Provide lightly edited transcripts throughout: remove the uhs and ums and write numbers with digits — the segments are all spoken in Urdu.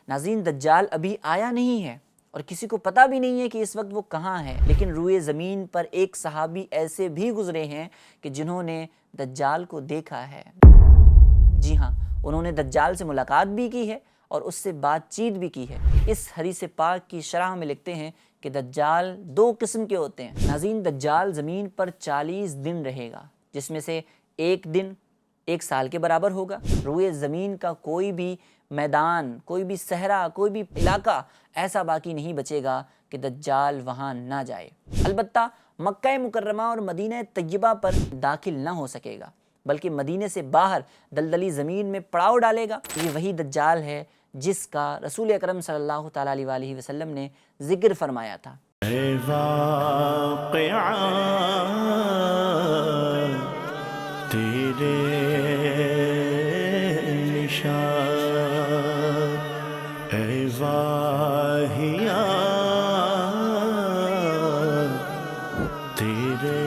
ناظرین دجال ابھی آیا نہیں ہے اور کسی کو پتہ بھی نہیں ہے کہ اس وقت وہ کہاں ہے، لیکن روئے زمین پر ایک صحابی ایسے بھی گزرے ہیں کہ جنہوں نے دجال کو دیکھا ہے۔ جی ہاں، انہوں نے دجال سے ملاقات بھی کی ہے اور اس سے بات چیت بھی کی ہے۔ اس حدیث پاک کی شرح میں لکھتے ہیں کہ دجال دو قسم کے ہوتے ہیں۔ ناظرین دجال زمین پر 40 دن رہے گا، جس میں سے ایک دن 1 سال کے برابر ہوگا۔ روئے زمین کا کوئی بھی میدان، کوئی بھی صحرا، کوئی بھی علاقہ ایسا باقی نہیں بچے گا کہ دجال وہاں نہ جائے۔ البتہ مکہ مکرمہ اور مدینہ طیبہ پر داخل نہ ہو سکے گا، بلکہ مدینے سے باہر دلدلی زمین میں پڑاؤ ڈالے گا۔ یہ وہی دجال ہے جس کا رسول اکرم صلی اللہ تعالیٰ علیہ وسلم نے ذکر فرمایا تھا۔ اے واقعہ تیرے نشان، اے واہیا تیرے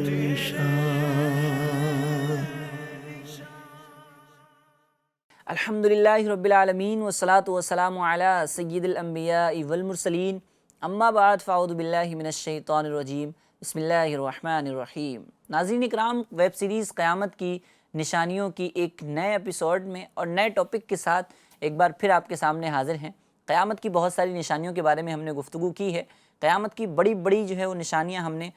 نشان۔ الحمدللہ رب العالمین والصلاة والسلام علی سید الانبیاء والمرسلین، اما بعد فاعوذ باللہ من الشیطان الرجیم، بسم اللہ الرحمن الرحیم۔ ناظرین اکرام، ویب سیریز قیامت کی نشانیوں کی ایک نئے ایپیسوڈ میں اور نئے ٹاپک کے ساتھ ایک بار پھر آپ کے سامنے حاضر ہیں۔ قیامت کی بہت ساری نشانیوں کے بارے میں ہم نے گفتگو کی ہے۔ قیامت کی بڑی بڑی وہ نشانیاں ہم نے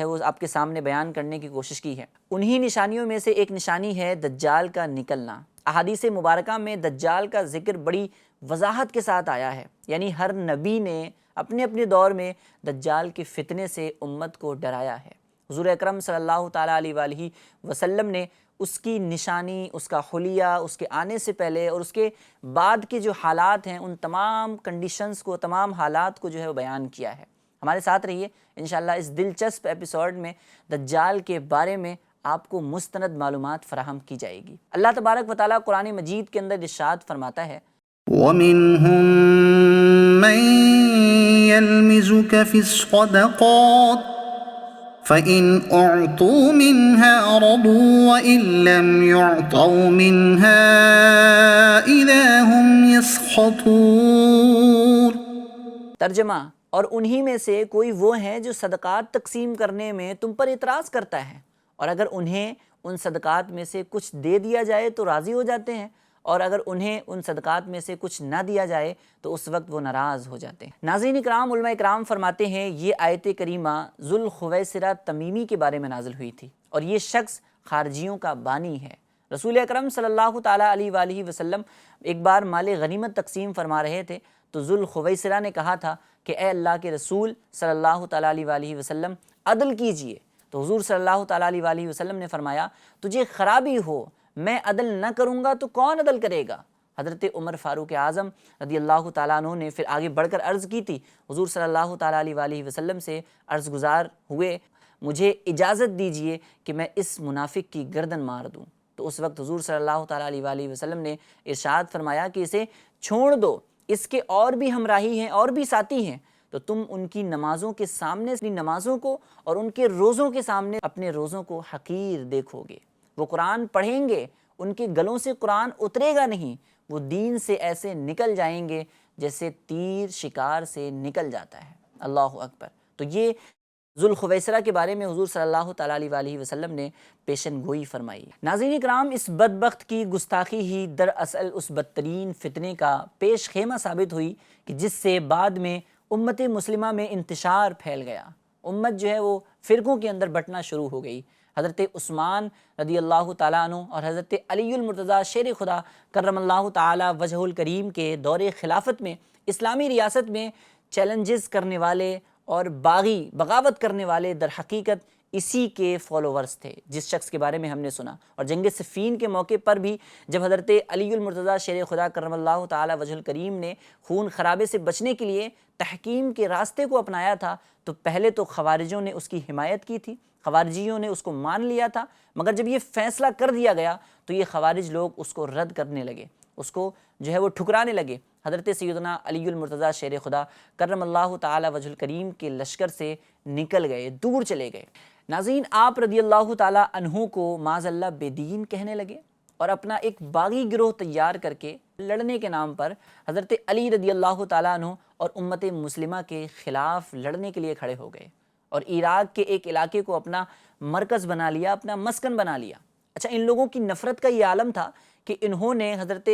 وہ آپ کے سامنے بیان کرنے کی کوشش کی ہے۔ انہی نشانیوں میں سے ایک نشانی ہے دجال کا نکلنا۔ احادیث مبارکہ میں دجال کا ذکر بڑی وضاحت کے ساتھ آیا ہے، یعنی ہر نبی نے اپنے اپنے دور میں دجال کے فتنے سے امت کو ڈرایا ہے۔ حضور اکرم صلی اللہ تعالیٰ علیہ وآلہ وسلم نے اس کی نشانی، اس کا حلیہ، اس کے آنے سے پہلے اور اس کے بعد کے جو حالات ہیں، ان تمام کنڈیشنز کو، تمام حالات کو وہ بیان کیا ہے۔ ہمارے ساتھ رہیے، انشاءاللہ اس دلچسپ ایپیسوڈ میں دجال کے بارے میں آپ کو مستند معلومات فراہم کی جائے گی۔ اللہ تبارک و تعالیٰ قرآن مجید کے اندر ارشاد فرماتا ہے، وَمِنْهُمْ مَنْ يَلْمِزُكَ فِي الصَّدَقَاتِ فَإِنْ أُعْطُوا مِنْهَا رَضُوا وَإِنْ لَمْ يُعْطَوْا مِنْهَا إِذَا هُمْ يَسْخَطُونَ۔ ترجمہ، اور انہی میں سے کوئی وہ ہیں جو صدقات تقسیم کرنے میں تم پر اعتراض کرتا ہے، اور اگر انہیں ان صدقات میں سے کچھ دے دیا جائے تو راضی ہو جاتے ہیں، اور اگر انہیں ان صدقات میں سے کچھ نہ دیا جائے تو اس وقت وہ ناراض ہو جاتے ہیں۔ ناظرین اکرام، علماء اکرام فرماتے ہیں یہ آیت کریمہ ذوالخویسرہ تمیمی کے بارے میں نازل ہوئی تھی، اور یہ شخص خارجیوں کا بانی ہے۔ رسول اکرم صلی اللہ تعالیٰ علیہ وآلہ وسلم ایک بار مال غنیمت تقسیم فرما رہے تھے تو ذوالخویسرہ نے کہا تھا کہ اے اللہ کے رسول صلی اللہ تعالیٰ علیہ وآلہ وسلم عدل کیجئے، تو حضور صلی اللہ تعالیٰ علیہ وآلہ وسلم نے فرمایا تجھے خرابی ہو، میں عدل نہ کروں گا تو کون عدل کرے گا؟ حضرت عمر فاروق اعظم رضی اللہ تعالیٰ عنہ نے پھر آگے بڑھ کر عرض کی تھی، حضور صلی اللہ تعالیٰ علیہ وآلہ وسلم سے عرض گزار ہوئے مجھے اجازت دیجئے کہ میں اس منافق کی گردن مار دوں، تو اس وقت حضور صلی اللہ تعالیٰ علیہ وآلہ وسلم نے ارشاد فرمایا کہ اسے چھوڑ دو، اس کے اور بھی ہمراہی ہیں اور بھی ساتھی ہیں، تو تم ان کی نمازوں کے سامنے اپنی نمازوں کو اور ان کے روزوں کے سامنے اپنے روزوں کو حقیر دیکھو گے۔ وہ قرآن پڑھیں گے، ان کے گلوں سے قرآن اترے گا نہیں، وہ دین سے ایسے نکل جائیں گے جیسے تیر شکار سے نکل جاتا ہے۔ اللہ اکبر۔ تو یہ ذوالخویسرہ کے بارے میں حضور صلی اللہ تعالیٰ علیہ وآلہ وسلم نے پیشن گوئی فرمائی۔ ناظرین اکرام، اس بدبخت کی گستاخی ہی دراصل اس بدترین فتنے کا پیش خیمہ ثابت ہوئی کہ جس سے بعد میں امت مسلمہ میں انتشار پھیل گیا۔ امت وہ فرقوں کے اندر بٹنا شروع ہو گئی۔ حضرت عثمان رضی اللہ تعالیٰ عنہ اور حضرت علی المرتضیٰ شیر خدا کرم اللہ تعالیٰ وجہ الکریم کے دور خلافت میں اسلامی ریاست میں چیلنجز کرنے والے اور باغی بغاوت کرنے والے در حقیقت اسی کے فالوورز تھے، جس شخص کے بارے میں ہم نے سنا۔ اور جنگ صفین کے موقع پر بھی جب حضرت علی المرتضیٰ شیر خدا کرم اللہ تعالیٰ وجہ الکریم نے خون خرابے سے بچنے کے لیے تحکیم کے راستے کو اپنایا تھا، تو پہلے تو خوارجوں نے اس کی حمایت کی تھی، خوارجیوں نے اس کو مان لیا تھا، مگر جب یہ فیصلہ کر دیا گیا تو یہ خوارج لوگ اس کو رد کرنے لگے، اس کو وہ ٹھکرانے لگے۔ حضرت سیدنا علی المرتضیٰ شیر خدا کرم اللہ تعالیٰ وجہ الکریم کے لشکر سے نکل گئے، دور چلے گئے۔ ناظرین، آپ رضی اللہ تعالیٰ عنہ کو معاذ اللہ بے دین کہنے لگے اور اپنا ایک باغی گروہ تیار کر کے لڑنے کے نام پر حضرت علی رضی اللہ تعالیٰ عنہ اور امت مسلمہ کے خلاف لڑنے کے لیے کھڑے ہو گئے اور عراق کے ایک علاقے کو اپنا مرکز بنا لیا، اپنا مسکن بنا لیا۔ اچھا، ان لوگوں کی نفرت کا یہ عالم تھا کہ انہوں نے حضرت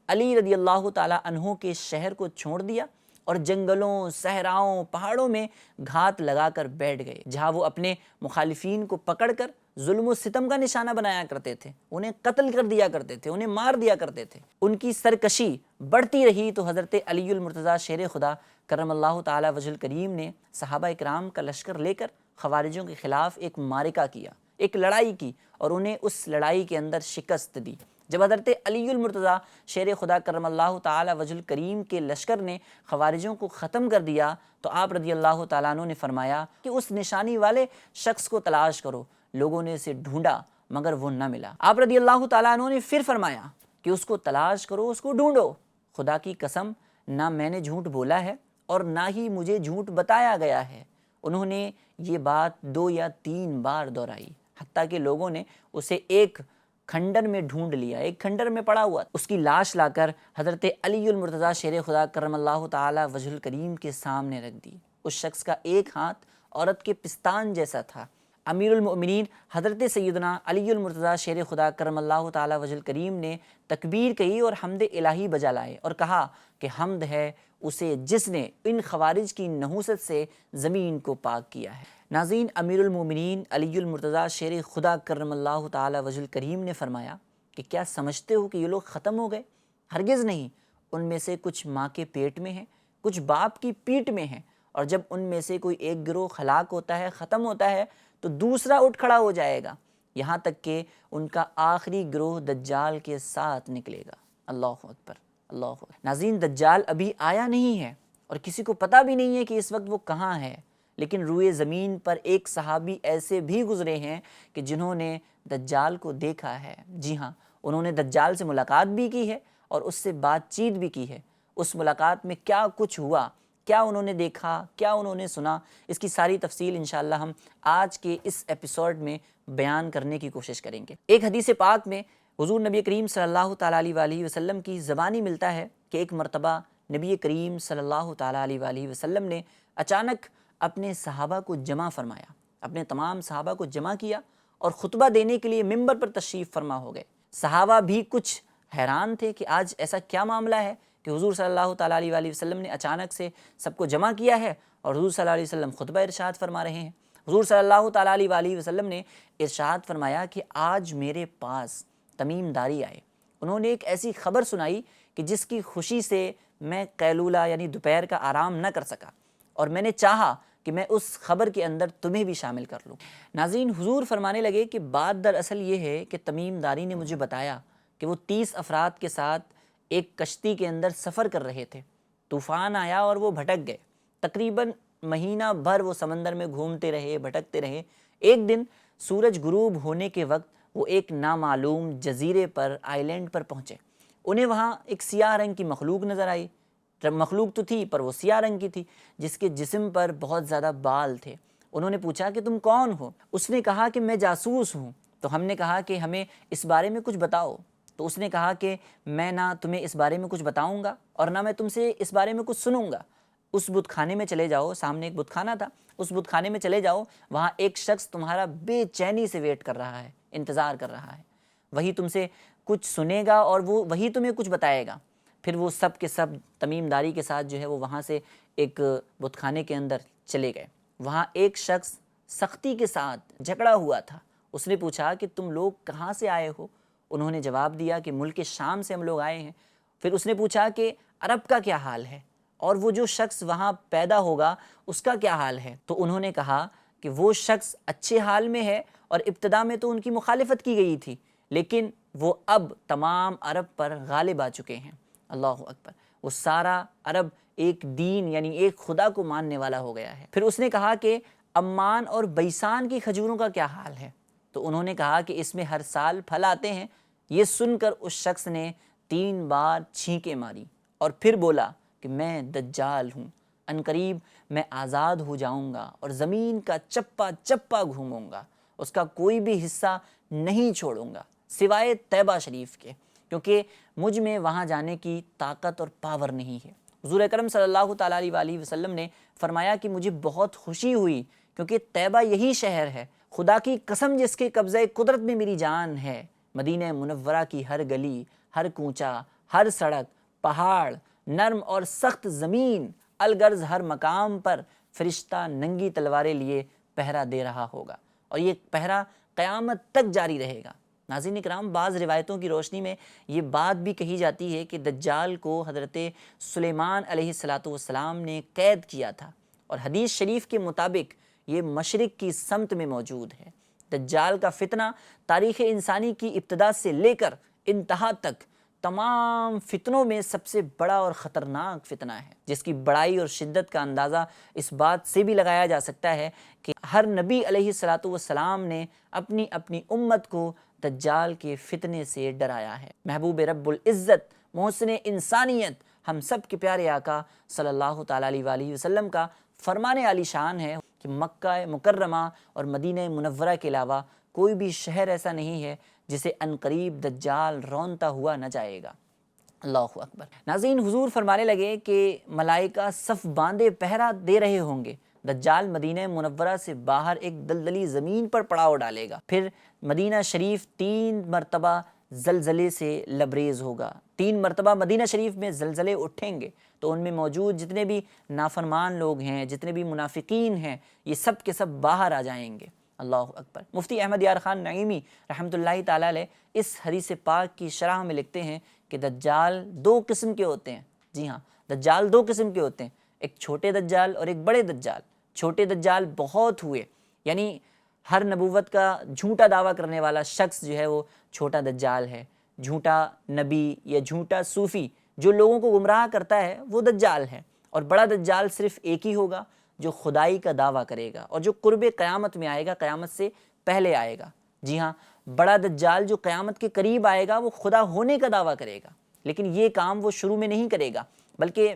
علی رضی اللہ تعالیٰ عنہ کے شہر کو چھوڑ دیا اور جنگلوں، صحراؤں، پہاڑوں میں گھات لگا کر بیٹھ گئے، جہاں وہ اپنے مخالفین کو پکڑ کر ظلم و ستم کا نشانہ بنایا کرتے تھے، انہیں قتل کر دیا کرتے تھے، انہیں مار دیا کرتے تھے۔ ان کی سرکشی بڑھتی رہی تو حضرت علی المرتضیٰ شیر خدا کرم اللہ تعالی وجہ الکریم نے صحابہ اکرام کا لشکر لے کر خوارجوں کے خلاف ایک معرکہ کیا، ایک لڑائی کی، اور انہیں اس لڑائی کے اندر شکست دی۔ جب حضرت علی المرتضیٰ شیر خدا کرم اللہ تعالی وجہ الکریم کے لشکر نے خوارجوں کو ختم کر دیا تو آپ رضی اللہ تعالیٰ عنہ نے فرمایا کہ اس نشانی والے شخص کو تلاش کرو۔ لوگوں نے اسے ڈھونڈا مگر وہ نہ ملا۔ آپ رضی اللہ تعالیٰ عنہ نے پھر فرمایا کہ اس کو تلاش کرو، اس کو ڈھونڈو۔ خدا کی قسم، نہ میں نے جھوٹ بولا ہے اور نہ ہی مجھے جھوٹ بتایا گیا ہے۔ انہوں نے یہ بات 2 یا 3 بار دہرائی، حتیٰ کہ لوگوں نے اسے ایک کھنڈر میں ڈھونڈ لیا، ایک کھنڈر میں پڑا ہوا، اس کی لاش لا کر حضرت علی المرتضیٰ شیر خدا کرم اللہ تعالی وجہ الکریم کے سامنے رکھ دی۔ اس شخص کا ایک ہاتھ عورت کے پستان جیسا تھا۔ امیر المؤمنین حضرت سیدنا علی المرتضیٰ شیر خدا کرم اللہ تعالی وجہ الکریم نے تکبیر کہی اور حمد الہی بجا لائے اور کہا کہ حمد ہے اسے جس نے ان خوارج کی نحوست سے زمین کو پاک کیا ہے۔ ناظرین، امیر المومنین علی المرتضیٰ شیر خدا کرم اللہ تعالی وجہ الکریم نے فرمایا کہ کیا سمجھتے ہو کہ یہ لوگ ختم ہو گئے؟ ہرگز نہیں، ان میں سے کچھ ماں کے پیٹ میں ہیں، کچھ باپ کی پیٹ میں ہیں، اور جب ان میں سے کوئی ایک گروہ ہلاک ہوتا ہے، ختم ہوتا ہے، تو دوسرا اٹھ کھڑا ہو جائے گا، یہاں تک کہ ان کا آخری گروہ دجال کے ساتھ نکلے گا۔ اللہ اکبر، اللہ اکبر۔ ناظرین، دجال ابھی آیا نہیں ہے اور کسی کو پتہ بھی نہیں ہے کہ اس وقت وہ کہاں ہے، لیکن روئے زمین پر ایک صحابی ایسے بھی گزرے ہیں کہ جنہوں نے دجال کو دیکھا ہے۔ جی ہاں، انہوں نے دجال سے ملاقات بھی کی ہے اور اس سے بات چیت بھی کی ہے۔ اس ملاقات میں کیا کچھ ہوا، کیا انہوں نے دیکھا، کیا انہوں نے سنا، اس کی ساری تفصیل انشاءاللہ ہم آج کے اس ایپیسوڈ میں بیان کرنے کی کوشش کریں گے۔ ایک حدیث پاک میں حضور نبی کریم صلی اللہ تعالیٰ علیہ وآلہ وسلم کی زبانی ملتا ہے کہ ایک مرتبہ نبی کریم صلی اللہ تعالیٰ علیہ وآلہ وسلم نے اچانک اپنے صحابہ کو جمع فرمایا، اپنے تمام صحابہ کو جمع کیا اور خطبہ دینے کے لیے ممبر پر تشریف فرما ہو گئے۔ صحابہ بھی کچھ حیران تھے کہ آج ایسا کیا معاملہ ہے کہ حضور صلی اللہ تعالیٰ علیہ وآلہ وسلم نے اچانک سے سب کو جمع کیا ہے اور حضور صلی اللہ علیہ وسلم خطبہ ارشاد فرما رہے ہیں۔ حضور صلی اللہ تعالیٰ علیہ وآلہ وسلم نے ارشاد فرمایا کہ آج میرے پاس تمیم داری آئے، انہوں نے ایک ایسی خبر سنائی کہ جس کی خوشی سے میں قیلولہ یعنی دوپہر کا آرام نہ کر سکا، اور میں نے چاہا کہ میں اس خبر کے اندر تمہیں بھی شامل کر لوں۔ ناظرین، حضور فرمانے لگے کہ بات دراصل یہ ہے کہ تمیم داری نے مجھے بتایا کہ وہ 30 افراد کے ساتھ ایک کشتی کے اندر سفر کر رہے تھے، طوفان آیا اور وہ بھٹک گئے۔ تقریباً مہینہ بھر وہ سمندر میں گھومتے رہے، بھٹکتے رہے۔ ایک دن سورج غروب ہونے کے وقت وہ ایک نامعلوم جزیرے پر، آئی لینڈ پر پہنچے۔ انہیں وہاں ایک سیاہ رنگ کی مخلوق نظر آئی۔ مخلوق تو تھی پر وہ سیاہ رنگ کی تھی، جس کے جسم پر بہت زیادہ بال تھے۔ انہوں نے پوچھا کہ تم کون ہو؟ اس نے کہا کہ میں جاسوس ہوں۔ تو ہم نے کہا کہ ہمیں اس بارے میں کچھ بتاؤ۔ تو اس نے کہا کہ میں نہ تمہیں اس بارے میں کچھ بتاؤں گا اور نہ میں تم سے اس بارے میں کچھ سنوں گا۔ اس بت خانے میں چلے جاؤ، سامنے ایک بت خانہ تھا، اس بت خانے میں چلے جاؤ، وہاں ایک شخص تمہارا بے چینی سے ویٹ کر رہا ہے، انتظار کر رہا ہے، وہی تم سے کچھ سنے گا اور وہی تمہیں کچھ بتائے گا۔ پھر وہ سب کے سب تمیم داری کے ساتھ جو ہے وہ وہاں سے ایک بت خانے کے اندر چلے گئے۔ وہاں ایک شخص سختی کے ساتھ جھگڑا ہوا تھا۔ اس نے پوچھا کہ تم لوگ کہاں سے آئے ہو؟ انہوں نے جواب دیا کہ ملک شام سے ہم لوگ آئے ہیں۔ پھر اس نے پوچھا کہ عرب کا کیا حال ہے اور وہ جو شخص وہاں پیدا ہوگا اس کا کیا حال ہے؟ تو انہوں نے کہا کہ وہ شخص اچھے حال میں ہے اور ابتدا میں تو ان کی مخالفت کی گئی تھی، لیکن وہ اب تمام عرب پر غالب آ چکے ہیں۔ اللہ اکبر، وہ سارا عرب ایک دین یعنی ایک خدا کو ماننے والا ہو گیا ہے۔ پھر اس نے کہا کہ عمان اور بیسان کی کھجوروں کا کیا حال ہے؟ تو انہوں نے کہا کہ اس میں ہر سال پھل آتے ہیں۔ یہ سن کر اس شخص نے 3 بار چھینکیں ماری اور پھر بولا کہ میں دجال ہوں، عنقریب میں آزاد ہو جاؤں گا اور زمین کا چپا چپا گھوموں گا، اس کا کوئی بھی حصہ نہیں چھوڑوں گا سوائے طیبہ شریف کے، کیونکہ مجھ میں وہاں جانے کی طاقت اور پاور نہیں ہے۔ حضور اکرم صلی اللہ تعالیٰ علیہ وآلہ وسلم نے فرمایا کہ مجھے بہت خوشی ہوئی کیونکہ طیبہ یہی شہر ہے، خدا کی قسم جس کے قبضہ قدرت میں میری جان ہے، مدینہ منورہ کی ہر گلی، ہر کوچہ، ہر سڑک، پہاڑ، نرم اور سخت زمین، الغرض ہر مقام پر فرشتہ ننگی تلواریں لیے پہرا دے رہا ہوگا، اور یہ پہرا قیامت تک جاری رہے گا۔ ناظرین اکرام، بعض روایتوں کی روشنی میں یہ بات بھی کہی جاتی ہے کہ دجال کو حضرت سلیمان علیہ السلام نے قید کیا تھا، اور حدیث شریف کے مطابق یہ مشرق کی سمت میں موجود ہے۔ دجال کا فتنہ تاریخ انسانی کی ابتدا سے لے کر انتہا تک تمام فتنوں میں سب سے بڑا اور خطرناک فتنہ ہے، جس کی بڑائی اور شدت کا اندازہ اس بات سے بھی لگایا جا سکتا ہے کہ ہر نبی علیہ السلام نے اپنی اپنی امت کو دجال کے فتنے سے ڈرایا ہے۔ محبوب رب العزت، محسن انسانیت، ہم سب کے پیارے آقا صلی اللہ تعالیٰ علیہ وآلہ وسلم کا فرمان عالی شان ہے کہ مکہ مکرمہ اور مدینہ منورہ کے علاوہ کوئی بھی شہر ایسا نہیں ہے جسے عنقریب دجال رونتا ہوا نہ جائے گا۔ اللہ اکبر۔ ناظرین، حضور فرمانے لگے کہ ملائکہ صف باندھے پہرا دے رہے ہوں گے، دجال مدینہ منورہ سے باہر ایک دلدلی زمین پر پڑاؤ ڈالے گا، پھر مدینہ شریف 3 مرتبہ زلزلے سے لبریز ہوگا، 3 مرتبہ مدینہ شریف میں زلزلے اٹھیں گے، تو ان میں موجود جتنے بھی نافرمان لوگ ہیں، جتنے بھی منافقین ہیں، یہ سب کے سب باہر آ جائیں گے۔ اللہ اکبر۔ مفتی احمد یار خان نعیمی رحمۃ اللہ تعالیٰ علیہ اس حدیث پاک کی شرح میں لکھتے ہیں کہ دجال 2 قسم کے ہوتے ہیں۔ جی ہاں، دجال 2 قسم کے ہوتے ہیں، ایک چھوٹے دجال اور ایک بڑے دجال۔ چھوٹے دجال بہت ہوئے، یعنی ہر نبوت کا جھوٹا دعویٰ کرنے والا شخص جو ہے وہ چھوٹا دجال ہے، جھوٹا نبی یا جھوٹا صوفی جو لوگوں کو گمراہ کرتا ہے وہ دجال ہے، اور بڑا دجال صرف ایک ہی ہوگا جو خدائی کا دعویٰ کرے گا اور جو قرب قیامت میں آئے گا، قیامت سے پہلے آئے گا۔ جی ہاں، بڑا دجال جو قیامت کے قریب آئے گا وہ خدا ہونے کا دعویٰ کرے گا، لیکن یہ کام وہ شروع میں نہیں کرے گا، بلکہ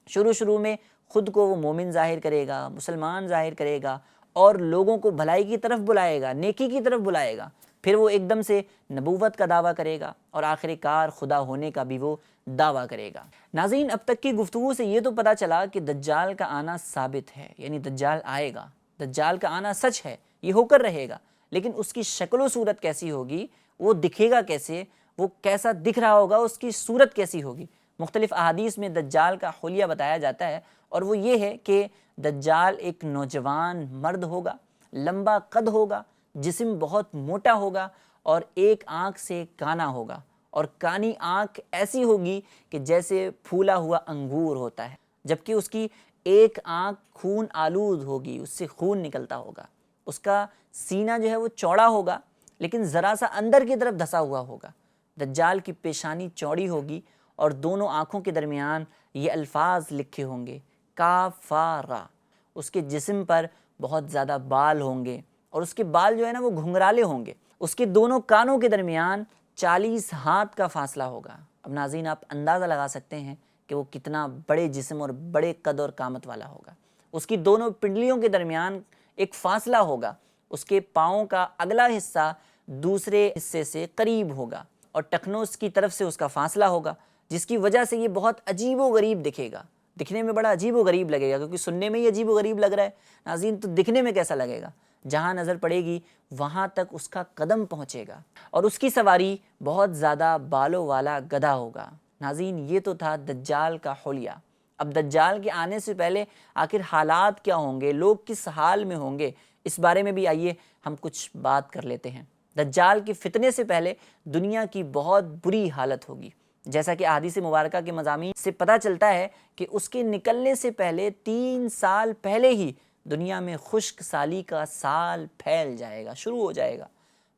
شروع میں خود کو وہ مومن ظاہر کرے گا، مسلمان ظاہر کرے گا، اور لوگوں کو بھلائی کی طرف بلائے گا، نیکی کی طرف بلائے گا، پھر وہ ایک دم سے نبوت کا دعویٰ کرے گا، اور آخر کار خدا ہونے کا بھی وہ دعویٰ کرے گا۔ ناظرین، اب تک کی گفتگو سے یہ تو پتہ چلا کہ دجال کا آنا ثابت ہے، یعنی دجال آئے گا، دجال کا آنا سچ ہے، یہ ہو کر رہے گا، لیکن اس کی شکل و صورت کیسی ہوگی، وہ دکھے گا کیسے، وہ کیسا دکھ رہا ہوگا، اس کی صورت کیسی ہوگی۔ مختلف احادیث میں دجال کا حلیہ بتایا جاتا ہے، اور وہ یہ ہے کہ دجال ایک نوجوان مرد ہوگا، لمبا قد ہوگا، جسم بہت موٹا ہوگا، اور ایک آنکھ سے کانا ہوگا، اور کانی آنکھ ایسی ہوگی کہ جیسے پھولا ہوا انگور ہوتا ہے، جبکہ اس کی ایک آنکھ خون آلود ہوگی، اس سے خون نکلتا ہوگا۔ اس کا سینہ جو ہے وہ چوڑا ہوگا، لیکن ذرا سا اندر کی طرف دھسا ہوا ہوگا۔ دجال کی پیشانی چوڑی ہوگی، اور دونوں آنکھوں کے درمیان یہ الفاظ لکھے ہوں گے، کافارا۔ اس کے جسم پر بہت زیادہ بال ہوں گے، اور اس کے بال جو ہے نا وہ گھنگرالے ہوں گے۔ اس کے دونوں کانوں کے درمیان 40 ہاتھ کا فاصلہ ہوگا۔ اب ناظرین، آپ اندازہ لگا سکتے ہیں کہ وہ کتنا بڑے جسم اور بڑے قد اور قامت والا ہوگا۔ اس کی دونوں پنڈلیوں کے درمیان ایک فاصلہ ہوگا، اس کے پاؤں کا اگلا حصہ دوسرے حصے سے قریب ہوگا، اور ٹخنوں کی طرف سے اس کا فاصلہ ہوگا، جس کی وجہ سے یہ بہت عجیب و غریب دکھے گا، دکھنے میں بڑا عجیب و غریب لگے گا، کیونکہ سننے میں ہی عجیب و غریب لگ رہا ہے ناظرین، تو دکھنے میں کیسا لگے گا؟ جہاں نظر پڑے گی وہاں تک اس کا قدم پہنچے گا، اور اس کی سواری بہت زیادہ بالوں والا گدھا ہوگا۔ ناظرین، یہ تو تھا دجال کا حلیہ۔ اب دجال کے آنے سے پہلے آخر حالات کیا ہوں گے، لوگ کس حال میں ہوں گے، اس بارے میں بھی آئیے ہم کچھ بات کر لیتے ہیں۔ دجال کے فتنے سے پہلے دنیا کی بہت بری حالت ہوگی، جیسا کہ احادیث مبارکہ کے مضامین سے پتہ چلتا ہے کہ اس کے نکلنے سے پہلے 3 سال پہلے ہی دنیا میں خشک سالی کا سال پھیل جائے گا، شروع ہو جائے گا۔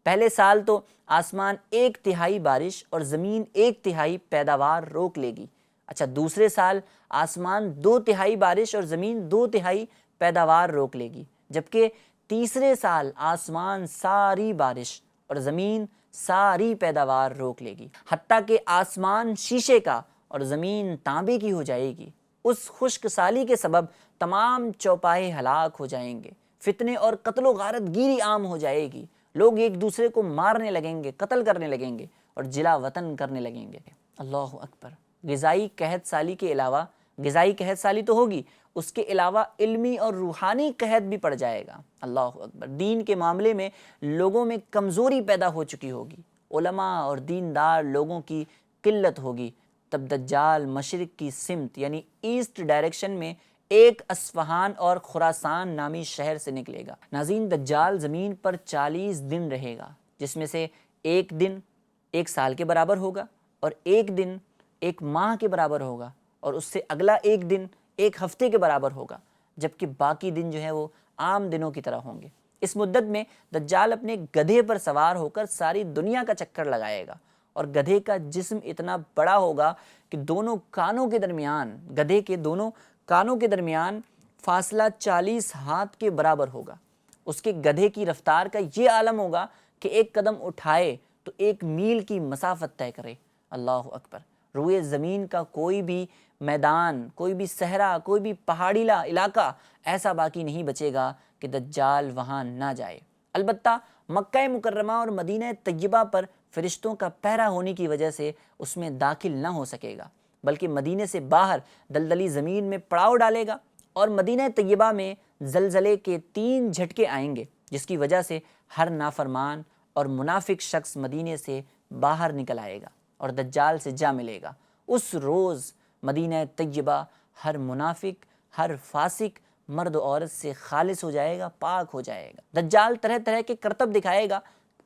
پہلے سال تو آسمان 1/3 بارش اور زمین 1/3 پیداوار روک لے گی۔ اچھا، دوسرے سال آسمان 2/3 بارش اور زمین 2/3 پیداوار روک لے گی، جبکہ تیسرے سال آسمان ساری بارش اور زمین ساری پیداوار روک لے گی، حتیٰ کہ آسمان شیشے کا اور زمین تانبے کی ہو جائے گی۔ اس خشک سالی کے سبب تمام چوپائے ہلاک ہو جائیں گے، فتنے اور قتل و غارت گیری عام ہو جائے گی، لوگ ایک دوسرے کو مارنے لگیں گے، قتل کرنے لگیں گے، اور جلا وطن کرنے لگیں گے۔ اللہ اکبر۔ غذائی قحط سالی کے علاوہ، غذائی قحط سالی تو ہوگی، اس کے علاوہ علمی اور روحانی قحط بھی پڑ جائے گا۔ اللہ اکبر۔ دین کے معاملے میں لوگوں میں کمزوری پیدا ہو چکی ہوگی، علماء اور دیندار لوگوں کی قلت ہوگی۔ تب دجال مشرق کی سمت یعنی ایسٹ ڈائریکشن میں ایک اصفہان اور خراسان نامی شہر سے نکلے گا۔ ناظرین، دجال زمین پر 40 دن رہے گا، جس میں سے ایک دن 1 سال کے برابر ہوگا، اور ایک دن 1 ماہ کے برابر ہوگا، اور اس سے اگلا ایک دن 1 ہفتے کے برابر ہوگا، جبکہ باقی دن جو ہے وہ عام دنوں کی طرح ہوں گے۔ اس مدت میں دجال اپنے گدھے پر سوار ہو کر ساری دنیا کا چکر لگائے گا، اور گدھے کا جسم اتنا بڑا ہوگا کہ دونوں کانوں کے درمیان، گدھے کے دونوں کانوں کے درمیان فاصلہ 40 ہاتھ کے برابر ہوگا۔ اس کے گدھے کی رفتار کا یہ عالم ہوگا کہ ایک قدم اٹھائے تو 1 میل کی مسافت طے کرے۔ اللہ اکبر۔ روئے زمین کا کوئی بھی میدان، کوئی بھی صحرا، کوئی بھی پہاڑی علاقہ ایسا باقی نہیں بچے گا کہ دجال وہاں نہ جائے۔ البتہ مکہ مکرمہ اور مدینہ طیبہ پر فرشتوں کا پہرا ہونے کی وجہ سے اس میں داخل نہ ہو سکے گا، بلکہ مدینے سے باہر دلدلی زمین میں پڑاؤ ڈالے گا، اور مدینہ طیبہ میں زلزلے کے 3 جھٹکے آئیں گے، جس کی وجہ سے ہر نافرمان اور منافق شخص مدینے سے باہر نکل آئے گا اور دجال سے جا ملے گا۔ اس روز مدینہ طیبہ ہر منافق، ہر فاسق مرد و عورت سے خالص ہو جائے گا، پاک ہو جائے گا۔ دجال طرح طرح کے کرتب دکھائے گا،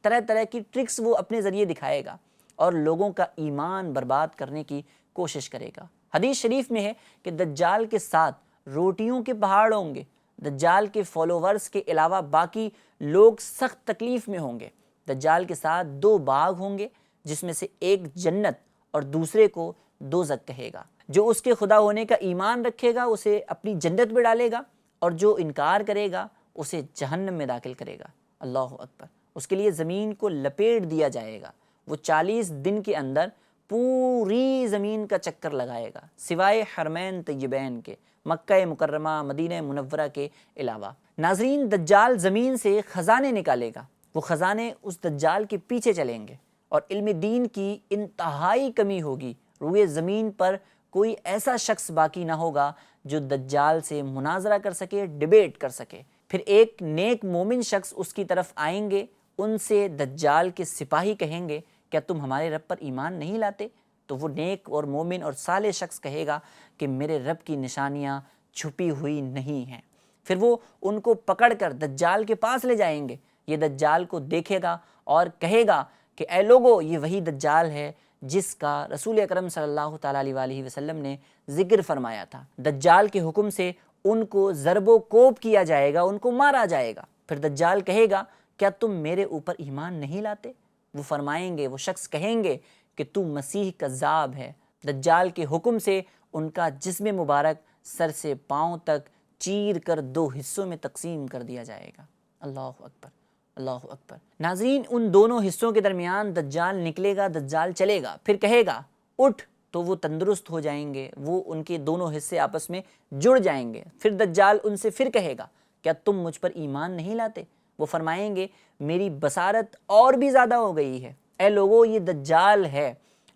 طرح طرح کی ٹرکس وہ اپنے ذریعے دکھائے گا، اور لوگوں کا ایمان برباد کرنے کی کوشش کرے گا۔ حدیث شریف میں ہے کہ دجال کے ساتھ روٹیوں کے پہاڑ ہوں گے۔ دجال کے فالوورز کے علاوہ باقی لوگ سخت تکلیف میں ہوں گے۔ دجال کے ساتھ 2 باغ ہوں گے، جس میں سے ایک جنت اور دوسرے کو دوزخ کہے گا۔ جو اس کے خدا ہونے کا ایمان رکھے گا اسے اپنی جنت میں ڈالے گا، اور جو انکار کرے گا اسے جہنم میں داخل کرے گا۔ اللہ اکبر۔ اس کے لیے زمین کو لپیٹ دیا جائے گا۔ وہ 40 دن کے اندر پوری زمین کا چکر لگائے گا، سوائے حرمین طیبین کے، مکہ مکرمہ، مدینہ منورہ کے علاوہ۔ ناظرین، دجال زمین سے خزانے نکالے گا، وہ خزانے اس دجال کے پیچھے چلیں گے، اور علم دین کی انتہائی کمی ہوگی۔ روئے زمین پر کوئی ایسا شخص باقی نہ ہوگا جو دجال سے مناظرہ کر سکے، ڈیبیٹ کر سکے۔ پھر ایک نیک مومن شخص اس کی طرف آئیں گے، ان سے دجال کے سپاہی کہیں گے، کیا تم ہمارے رب پر ایمان نہیں لاتے؟ تو وہ نیک اور مومن اور صالح شخص کہے گا کہ میرے رب کی نشانیاں چھپی ہوئی نہیں ہیں۔ پھر وہ ان کو پکڑ کر دجال کے پاس لے جائیں گے۔ یہ دجال کو دیکھے گا اور کہے گا کہ اے لوگو، یہ وہی دجال ہے جس کا رسول اکرم صلی اللہ تعالیٰ علیہ وسلم نے ذکر فرمایا تھا۔ دجال کے حکم سے ان کو ضرب و کوب کیا جائے گا، ان کو مارا جائے گا۔ پھر دجال کہے گا کیا تم میرے اوپر ایمان نہیں لاتے؟ وہ فرمائیں گے، وہ شخص کہیں گے کہ تو مسیح کذاب ہے۔ دجال کے حکم سے ان کا جسم مبارک سر سے پاؤں تک چیر کر 2 حصوں میں تقسیم کر دیا جائے گا۔ اللہ اکبر، اللہ اکبر۔ ناظرین، ان دونوں حصوں کے درمیان دجال نکلے گا، دجال چلے گا، پھر کہے گا اٹھ، تو وہ تندرست ہو جائیں گے، وہ ان کے دونوں حصے آپس میں جڑ جائیں گے۔ پھر دجال ان سے پھر کہے گا کیا تم مجھ پر ایمان نہیں لاتے؟ وہ فرمائیں گے میری بصارت اور بھی زیادہ ہو گئی ہے، اے لوگو یہ دجال ہے،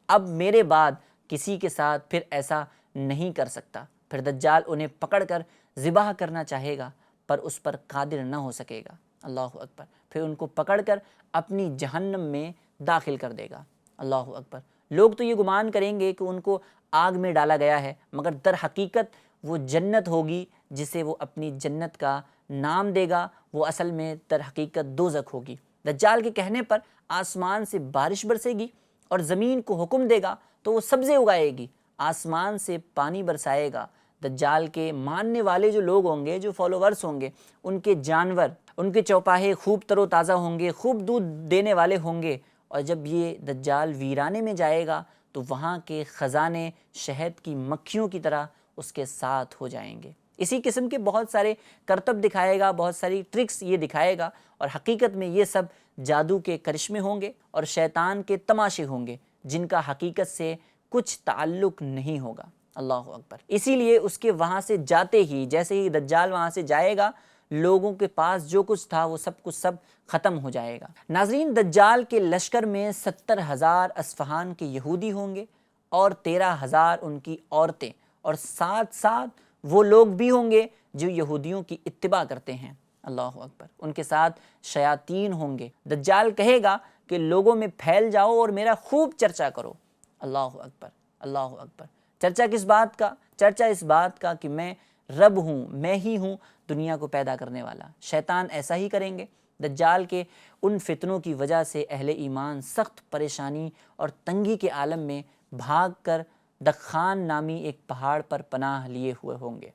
اب میرے بعد کسی کے ساتھ پھر ایسا نہیں کر سکتا۔ پھر دجال انہیں پکڑ کر ذبح کرنا چاہے گا، پر اس پر قادر نہ ہو سکے گا۔ اللہ اکبر۔ پھر ان کو پکڑ کر اپنی جہنم میں داخل کر دے گا۔ اللہ اکبر۔ لوگ تو یہ گمان کریں گے کہ ان کو آگ میں ڈالا گیا ہے، مگر در حقیقت وہ جنت ہوگی جسے وہ اپنی جنت کا نام دے گا، وہ اصل میں در حقیقت دوزخ ہوگی۔ دجال کے کہنے پر آسمان سے بارش برسے گی، اور زمین کو حکم دے گا تو وہ سبزے اگائے گی، آسمان سے پانی برسائے گا۔ دجال کے ماننے والے جو لوگ ہوں گے، جو فالوورز ہوں گے، ان کے جانور، ان کے چوپاہے خوب تر و تازہ ہوں گے، خوب دودھ دینے والے ہوں گے، اور جب یہ دجال ویرانے میں جائے گا تو وہاں کے خزانے شہد کی مکھیوں کی طرح اس کے ساتھ ہو جائیں گے۔ اسی قسم کے بہت سارے کرتب دکھائے گا، بہت ساری ٹرکس یہ دکھائے گا، اور حقیقت میں یہ سب جادو کے کرشمے ہوں گے اور شیطان کے تماشے ہوں گے، جن کا حقیقت سے کچھ تعلق نہیں ہوگا۔ اللہ اکبر۔ اسی لیے اس کے وہاں سے جاتے ہی، جیسے ہی دجال وہاں سے جائے گا، لوگوں کے پاس جو کچھ تھا وہ سب کچھ ختم ہو جائے گا۔ ناظرین، دجال کے لشکر میں 70,000 اصفہان کے یہودی ہوں گے اور 13,000 ان کی عورتیں، اور ساتھ ساتھ وہ لوگ بھی ہوں گے جو یہودیوں کی اتباع کرتے ہیں۔ اللہ اکبر۔ ان کے ساتھ شیاطین ہوں گے۔ دجال کہے گا کہ لوگوں میں پھیل جاؤ اور میرا خوب چرچا کرو۔ اللہ اکبر، اللہ اکبر۔ چرچا کس بات کا؟ چرچا اس بات کا کہ میں رب ہوں، میں ہی ہوں دنیا کو پیدا کرنے والا۔ شیطان ایسا ہی کریں گے۔ دجال کے ان فتنوں کی وجہ سے اہل ایمان سخت پریشانی اور تنگی کے عالم میں بھاگ کر دخان نامی ایک پہاڑ پر پناہ لیے ہوئے ہوں گے۔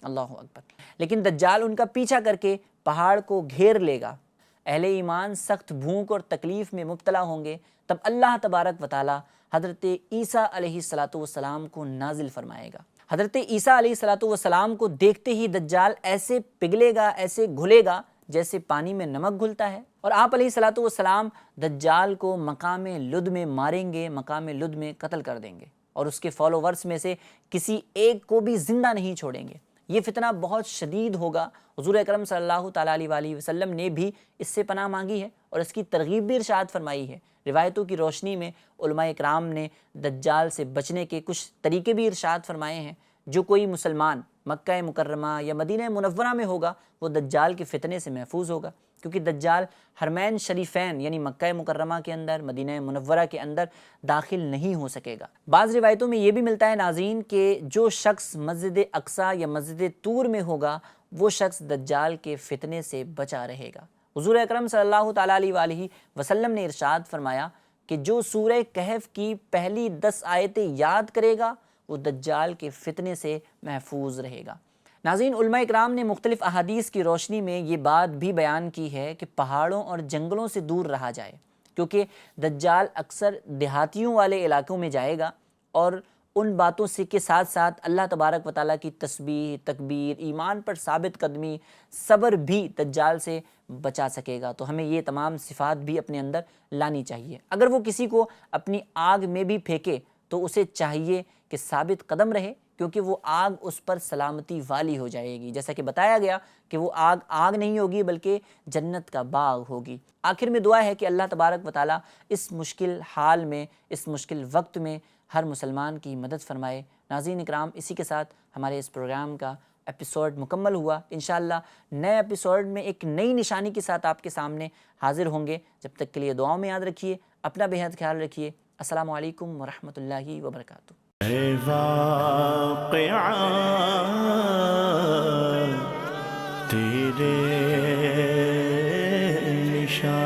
اللہ اکبر۔ لیکن دجال ان کا پیچھا کر کے پہاڑ کو گھیر لے گا۔ اہل ایمان سخت بھوک اور تکلیف میں مبتلا ہوں گے۔ تب اللہ تبارک و تعالی حضرت عیسیٰ علیہ السلام کو نازل فرمائے گا۔ حضرت عیسیٰ علیہ السلام کو دیکھتے ہی دجال ایسے پگھلے گا، ایسے گھلے گا جیسے پانی میں نمک گھلتا ہے، اور آپ علیہ السلام دجال کو مقام لد میں ماریں گے، مقام لد میں قتل کر دیں گے، اور اس کے فالوورز میں سے کسی ایک کو بھی زندہ نہیں چھوڑیں گے۔ یہ فتنہ بہت شدید ہوگا۔ حضور اکرم صلی اللہ تعالیٰ علیہ وآلہ وسلم نے بھی اس سے پناہ مانگی ہے اور اس کی ترغیب بھی ارشاد فرمائی ہے۔ روایتوں کی روشنی میں علماء اکرام نے دجال سے بچنے کے کچھ طریقے بھی ارشاد فرمائے ہیں۔ جو کوئی مسلمان مکہ مکرمہ یا مدینہ منورہ میں ہوگا وہ دجال کے فتنے سے محفوظ ہوگا، کیونکہ دجال حرمین شریفین یعنی مکہ مکرمہ کے اندر، مدینہ منورہ کے اندر داخل نہیں ہو سکے گا۔ بعض روایتوں میں یہ بھی ملتا ہے ناظرین کہ جو شخص مسجد اقصیٰ یا مسجد طور میں ہوگا وہ شخص دجال کے فتنے سے بچا رہے گا۔ حضور اکرم صلی اللہ تعالیٰ علیہ وآلہ وسلم نے ارشاد فرمایا کہ جو سورہ کہف کی پہلی 10 آیتیں یاد کرے گا وہ دجال کے فتنے سے محفوظ رہے گا۔ ناظرین، علماء اکرام نے مختلف احادیث کی روشنی میں یہ بات بھی بیان کی ہے کہ پہاڑوں اور جنگلوں سے دور رہا جائے، کیونکہ دجال اکثر دیہاتیوں والے علاقوں میں جائے گا، اور ان باتوں سے کے ساتھ ساتھ اللہ تبارک و تعالیٰ کی تسبیح، تکبیر، ایمان پر ثابت قدمی، صبر بھی دجال سے بچا سکے گا۔ تو ہمیں یہ تمام صفات بھی اپنے اندر لانی چاہیے۔ اگر وہ کسی کو اپنی آگ میں بھی پھینکے تو اسے چاہیے کہ ثابت قدم رہے، کیونکہ وہ آگ اس پر سلامتی والی ہو جائے گی۔ جیسا کہ بتایا گیا کہ وہ آگ نہیں ہوگی بلکہ جنت کا باغ ہوگی۔ آخر میں دعا ہے کہ اللہ تبارک و تعالیٰ اس مشکل حال میں، اس مشکل وقت میں ہر مسلمان کی مدد فرمائے۔ ناظرین اکرام، اسی کے ساتھ ہمارے اس پروگرام کا ایپیسوڈ مکمل ہوا۔ انشاءاللہ نئے ایپیسوڈ میں ایک نئی نشانی کے ساتھ آپ کے سامنے حاضر ہوں گے۔ جب تک کے لیے دعاؤں میں یاد رکھیے، اپنا بے حد خیال رکھیے۔ السلام علیکم ورحمۃ اللہ وبرکاتہ۔ اے واقعہ تیرے نشان،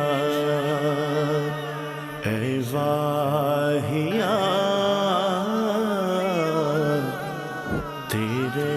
اے واہیا تیرے